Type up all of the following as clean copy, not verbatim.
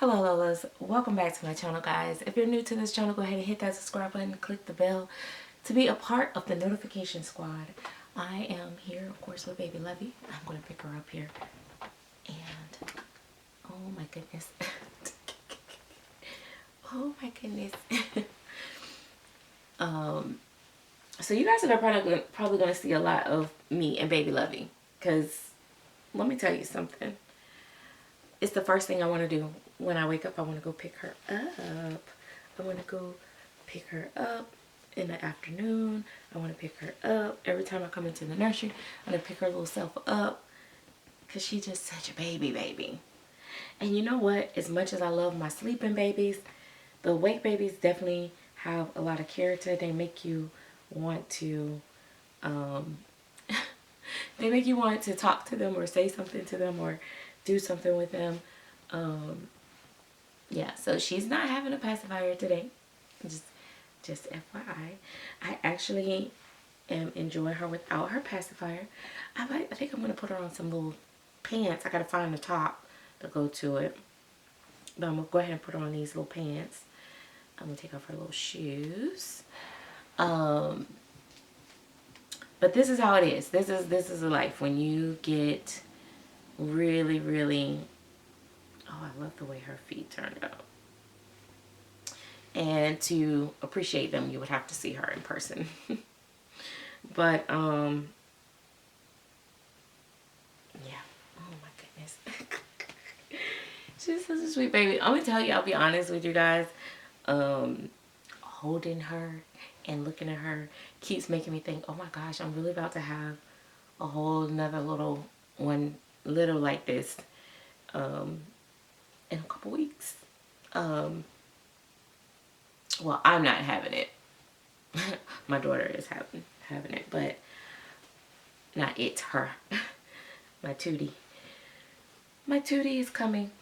Hello Lolas, welcome back to my channel guys. If you're new to this channel, go ahead and hit that subscribe button and click the bell to be a part of the notification squad. I am here of course with baby Lovey. I'm going to pick her up here and oh my goodness. Oh my goodness. So you guys are probably going to see a lot of me and baby Lovey, because let me tell you something. It's the first thing I want to do when I wake up. I want to go pick her up. I want to go pick her up in the afternoon. I want to pick her up every time I come into the nursery. I'm going to pick her little self up because she's just such a baby. And you know what? As much as I love my sleeping babies, the awake babies definitely have a lot of character. They make you want to they make you want to talk to them or say something to them or do something with them. Yeah, so she's not having a pacifier today. Just FYI. I actually am enjoying her without her pacifier. I think I'm going to put her on some little pants. I got to find the top to go to it. But I'm going to go ahead and put her on these little pants. I'm going to take off her little shoes. But this is how it is. This is a life when you get really, oh, I love the way her feet turned out. And to appreciate them, you would have to see her in person. But yeah. Oh my goodness. She's such a sweet baby. I'm gonna tell you, I'll be honest with you guys. Holding her and looking at her keeps making me think, oh my gosh, I'm really about to have a whole another little one, little like this in a couple weeks. Well, I'm not having it. My daughter is having it, but not it, her. My Tootie. My Tootie is coming.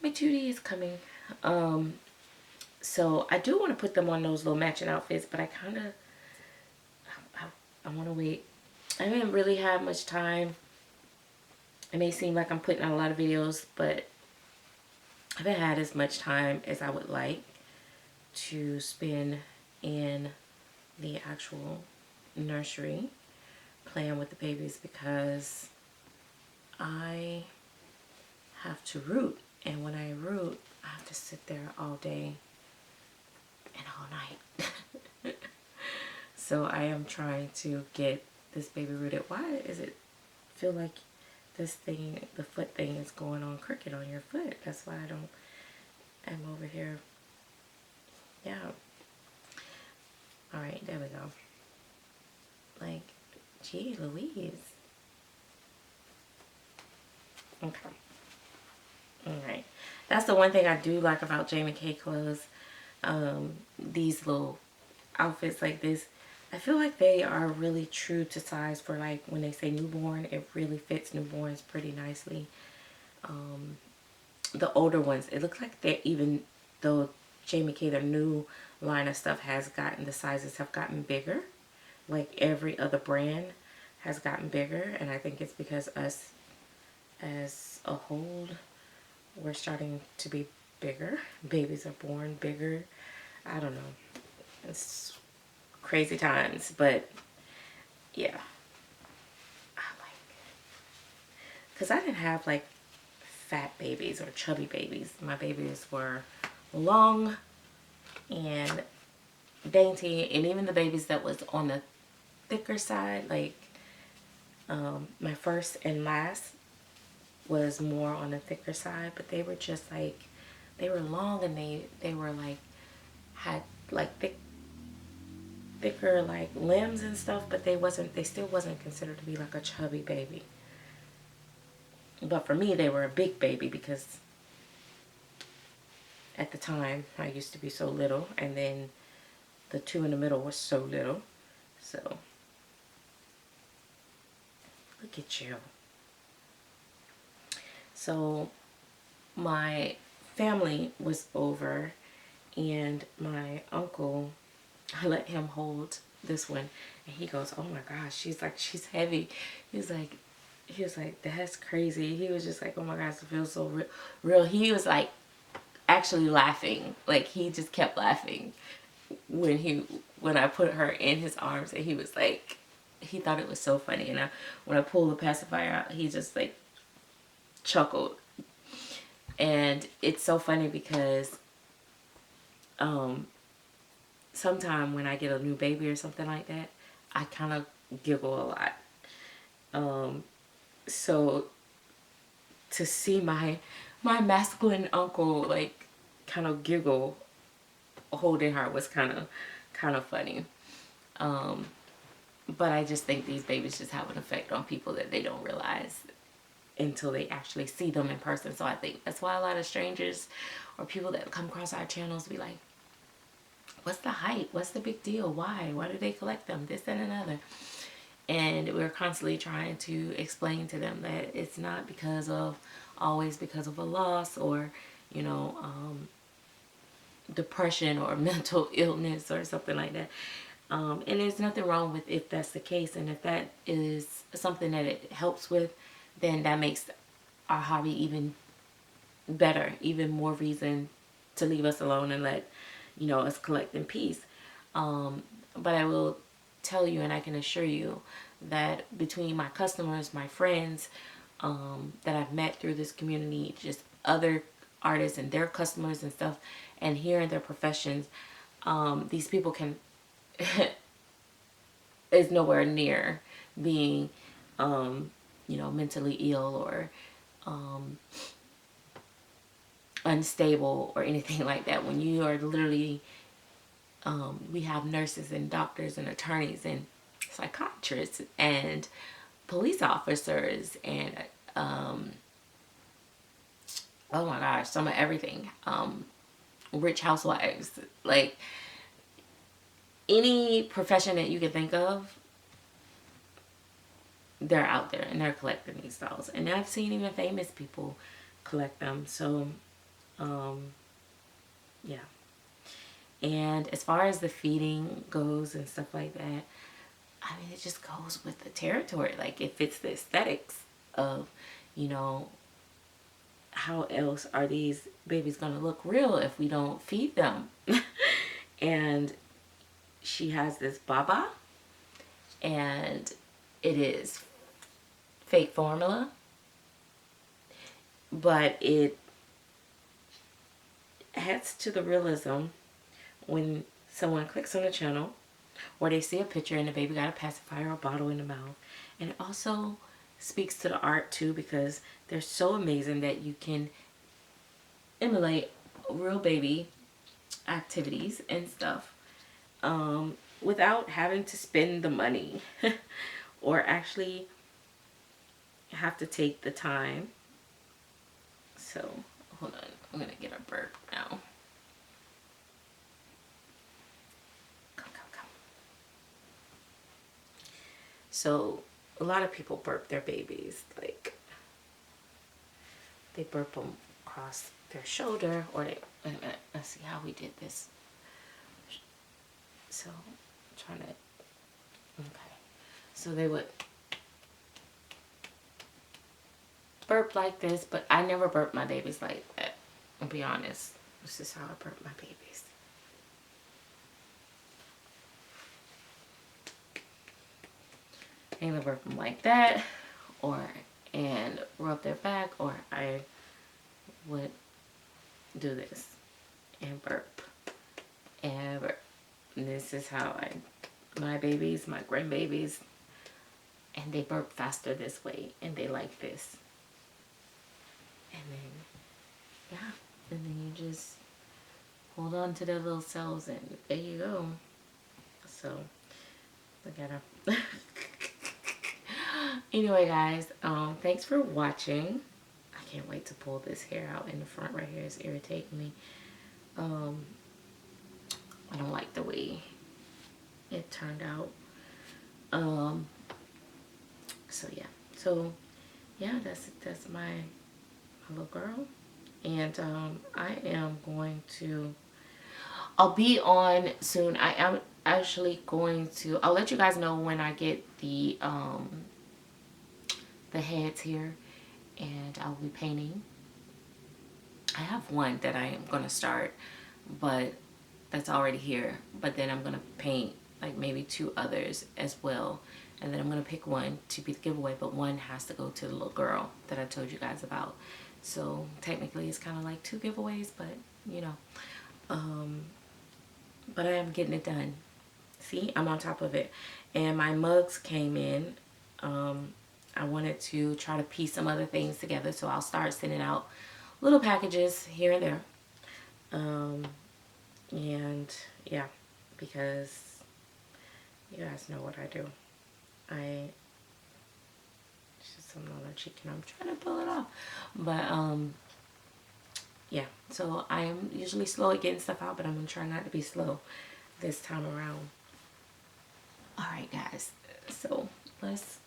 My Tootie is coming. So I do want to put them on those little matching outfits, but I kind of, I want to wait. I haven't really had much time. It may seem like I'm putting out a lot of videos, but I haven't had as much time as I would like to spend in the actual nursery playing with the babies, because I have to root, and when I root I have to sit there all day and all night. So I am trying to get this baby rooted. Why does it feel like this thing, the foot thing, is going on crooked on your foot? That's why I'm over here. Yeah. Alright, there we go. Like, gee Louise. Okay. Alright. That's the one thing I do like about Jamie K clothes. These little outfits like this, I feel like they are really true to size for, like, when they say newborn, it really fits newborns pretty nicely. The older ones, it looks like they're, even though Jamie K, their new line of stuff has gotten, the sizes have gotten bigger. Like every other brand has gotten bigger, and I think it's because us as a whole, we're starting to be bigger. Babies are born bigger. I don't know. It's crazy times, but yeah. I like, because I didn't have like fat babies or chubby babies. My babies were long and dainty, and even the babies that was on the thicker side, like my first and last was more on the thicker side, but they were just like, they were long, and they were like, had like thicker like limbs and stuff, but they still wasn't considered to be like a chubby baby. But for me, they were a big baby, because at the time I used to be so little, and then the two in the middle was so little. So look at you. So my family was over, and my uncle, I let him hold this one, and he goes, oh my gosh, she's heavy. He was like, that's crazy. He was just like, oh my gosh, it feels so real. He was like, actually laughing. Like, he just kept laughing when I put her in his arms, and he was like, he thought it was so funny. And when I pulled the pacifier out, he just like chuckled. And it's so funny because sometime when I get a new baby or something like that, I kind of giggle a lot. So to see my masculine uncle like kind of giggle holding her was kind of funny. But I just think these babies just have an effect on people that they don't realize until they actually see them in person. So I think that's why a lot of strangers or people that come across our channels be like, what's the hype? What's the big deal? Why do they collect them? This, that, and another. And we're constantly trying to explain to them that it's not always because of a loss or, you know, depression or mental illness or something like that. And there's nothing wrong with if that's the case. And if that is something that it helps with, then that makes our hobby even better, even more reason to leave us alone and let, you know, us collect in peace. But I will tell you, and I can assure you, that between my customers, my friends that I've met through this community, just other artists and their customers and stuff, and hearing their professions, these people can is nowhere near being you know, mentally ill or unstable or anything like that. When you are literally we have nurses and doctors and attorneys and psychiatrists and police officers and oh my gosh, some of everything, rich housewives, like any profession that you can think of, they're out there and they're collecting these dolls. And I've seen even famous people collect them. So yeah. And as far as the feeding goes and stuff like that, I mean, it just goes with the territory. Like, it fits the aesthetics of, you know, how else are these babies gonna look real if we don't feed them? And she has this baba, and it is fake formula, but it adds to the realism when someone clicks on the channel or they see a picture and the baby got a pacifier or a bottle in the mouth. And it also speaks to the art too, because they're so amazing that you can emulate real baby activities and stuff without having to spend the money or actually have to take the time. So hold on, I'm gonna get a burp now. Come. So a lot of people burp their babies, like they burp them across their shoulder, or they, wait a minute, let's see how we did this. So I'm trying to, okay, so they would burp like this, but I never burp my babies like that, I'll be honest. This is how I burp my babies. I either burp them like that, and rub their back, or I would do this and burp and burp. And this is how my babies, my grandbabies, and they burp faster this way, and they like this. And then, yeah, and then you just hold on to their little cells, and there you go. So, look at her. Anyway, guys, thanks for watching. I can't wait to pull this hair out in the front right here. It's irritating me. I don't like the way it turned out. So yeah, that's my little girl. And I am going to, I'll be on soon. I am actually going to, I'll let you guys know when I get the heads here, and I'll be painting. I have one that I am going to start, but that's already here. But then I'm going to paint like maybe 2 others as well. And then I'm going to pick one to be the giveaway, but one has to go to the little girl that I told you guys about. So technically it's kind of like 2 giveaways, but you know, but I am getting it done. See, I'm on top of it. And my mugs came in. I wanted to try to piece some other things together, so I'll start sending out little packages here and there. And yeah, because you guys know what I do. It's just something on the cheek and I'm trying to pull it off. But yeah, so I am usually slow at getting stuff out, but I'm gonna try not to be slow this time around. All right, guys, so let's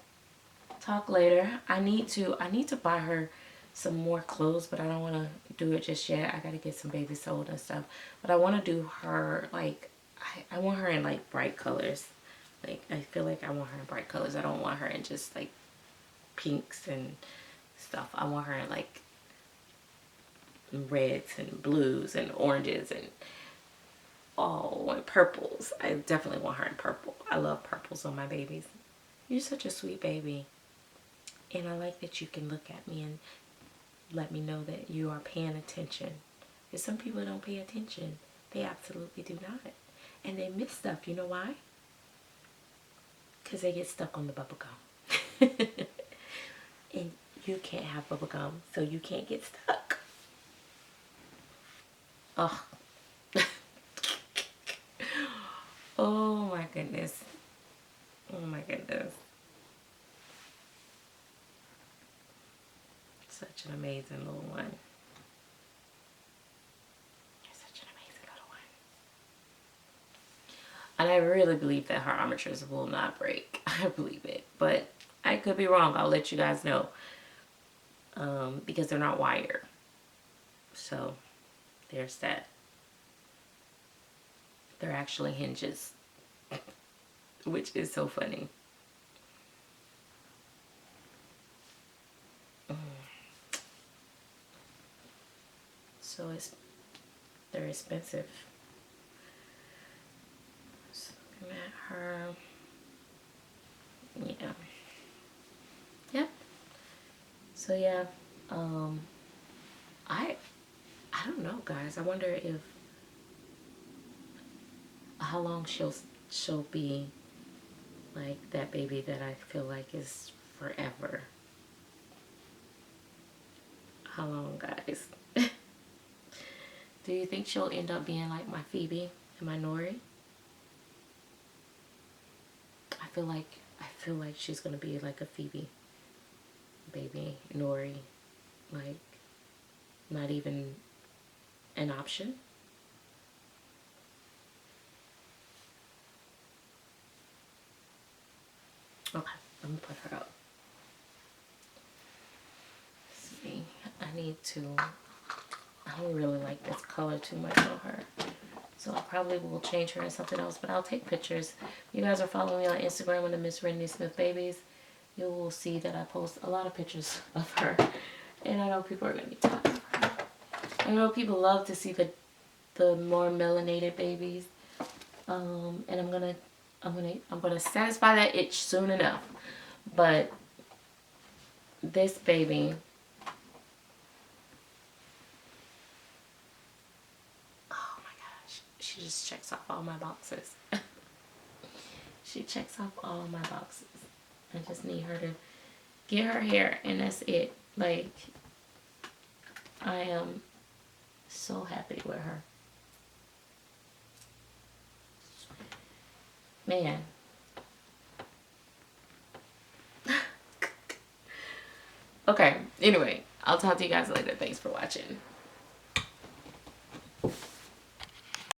talk later. I need to buy her some more clothes, but I don't want to do it just yet. I gotta get some baby sold and stuff, but I want to do her like I want her in like bright colors. Like I feel like I want her in bright colors. I don't want her in just like pinks and stuff. I want her in like reds and blues and oranges and and purples. I definitely want her in purple. I love purples on my babies. You're such a sweet baby. And I like that you can look at me and let me know that you are paying attention. Because some people don't pay attention. They absolutely do not. And they miss stuff. You know why? Because they get stuck on the bubble gum. And you can't have bubble gum, so you can't get stuck. Oh. Oh my goodness. Oh my goodness. Such an amazing little one. You're such an amazing little one. And I really believe that her armatures will not break. I believe it. But I could be wrong. I'll let you guys know. Because they're not wire. So, there's that. They're actually hinges. Which is so funny. So they're expensive. Just looking at her. Yeah. Yep. So yeah. I don't know, guys. I wonder if how long she'll be like that baby that I feel like is forever. How long, guys? Do you think she'll end up being like my Phoebe and my Nori? I feel like she's gonna be like a Phoebe baby. Nori, like not even an option. Okay, let me put her up. Let's see, I don't really like this color too much on her. So I probably will change her to something else, but I'll take pictures. You guys are following me on Instagram with the Miss Rennie Smith Babies. You will see that I post a lot of pictures of her. And I know people are going to be talking of her. I know people love to see the more melanated babies. And I'm gonna satisfy that itch soon enough. But this baby, oh my gosh, she just checks off all my boxes. She checks off all my boxes. I just need her to get her hair and that's it. Like, I am so happy with her. Man. Okay, anyway, I'll talk to you guys later. Thanks for watching.